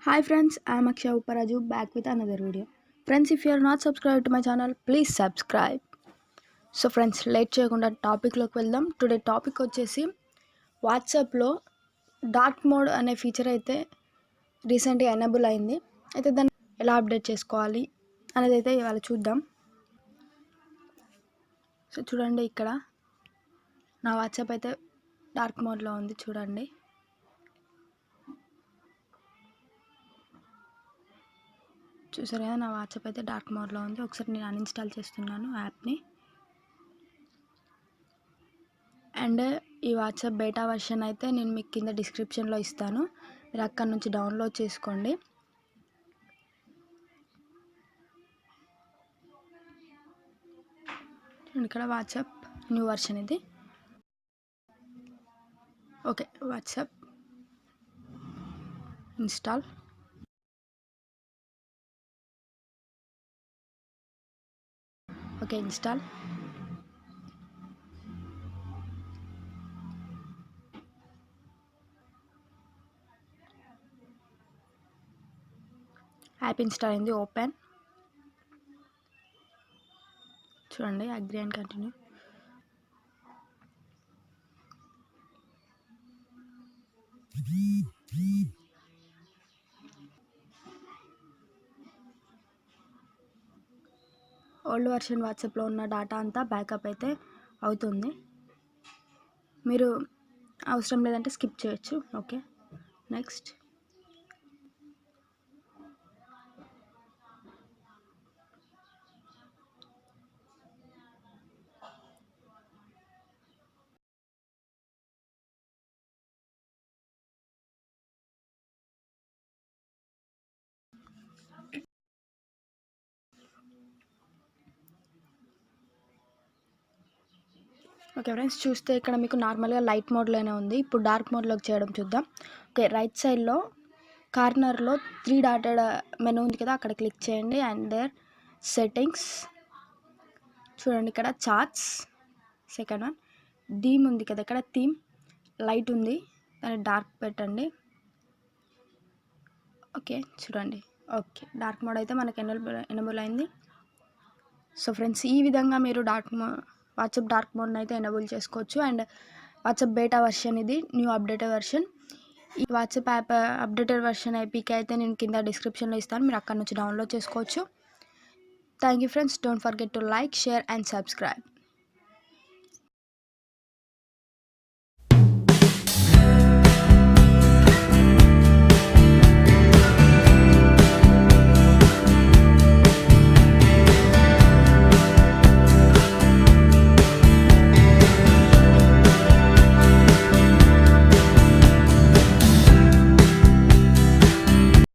Hi friends, I am Akshaya.Bopparaju back with another video. Friends, if you are not subscribed to my channel, please subscribe. So friends, late చేయకుండా టాపిక్లోకి వెళ్దాం. Today topic వచ్చేసి వాట్సాప్లో dark mode అనే feature అయితే రీసెంట్గా enable అయింది. అయితే దాన్ని ఎలా అప్డేట్ చేసుకోవాలి అనేది అయితే ఇవాళ చూద్దాం. సో చూడండి, ఇక్కడ నా వాట్సాప్ అయితే డార్క్ మోడ్లో ఉంది. చూడండి, చూసారు కదా, నా వాట్సాప్ అయితే డార్క్ మోడ్లో ఉంది. ఒకసారి నేను అన్ఇన్స్టాల్ చేస్తున్నాను యాప్ని. అండ్ ఈ వాట్సాప్ బేటా వర్షన్ అయితే నేను మీకు కింద డిస్క్రిప్షన్లో ఇస్తాను, మీరు అక్కడ నుంచి డౌన్లోడ్ చేసుకోండి. ఇక్కడ వాట్సాప్ న్యూ వర్షన్ ఇది. Okay, WhatsApp install. Okay, install. App install అయింది. ఓపెన్. చూడండి, agree and continue. Old version వాట్సాప్లో ఉన్న డేటా అంతా బ్యాకప్ అయితే అవుతుంది. మీరు అవసరం లేదంటే స్కిప్ చేయొచ్చు. Okay, next. ఓకే ఫ్రెండ్స్, చూస్తే ఇక్కడ మీకు నార్మల్గా లైట్ మోడ్లోనే ఉంది. ఇప్పుడు డార్క్ మోడ్లోకి చేయడం చూద్దాం. ఓకే, రైట్ సైడ్లో కార్నర్లో 3 డాటెడ్ మెనూ ఉంది కదా, అక్కడ క్లిక్ చేయండి. అండ్ దేర్ సెట్టింగ్స్ చూడండి, ఇక్కడ చార్ట్స్ సెకండ్ వన్. థీమ్ ఉంది కదా, ఇక్కడ థీమ్ లైట్ ఉంది, దాన్ని డార్క్ పెట్టండి. ఓకే, చూడండి. ఓకే, డార్క్ మోడ్ అయితే మనకి ఎనేబుల్ అయింది. సో ఫ్రెండ్స్, ఈ విధంగా మీరు వాట్సాప్ డార్క్ మోడ్ని అయితే ఎనేబుల్ చేసుకోవచ్చు. అండ్ వాట్సాప్ బేటా వర్షన్ ఇది, న్యూ అప్డేటెడ్ వర్షన్. ఈ వాట్సాప్ యాప్ అప్డేటెడ్ వర్షన్ ఐపీకి అయితే నేను కింద డిస్క్రిప్షన్లో ఇస్తాను, మీరు అక్కడ నుంచి డౌన్లోడ్ చేసుకోవచ్చు. Thank you friends. Don't forget to like, share and subscribe.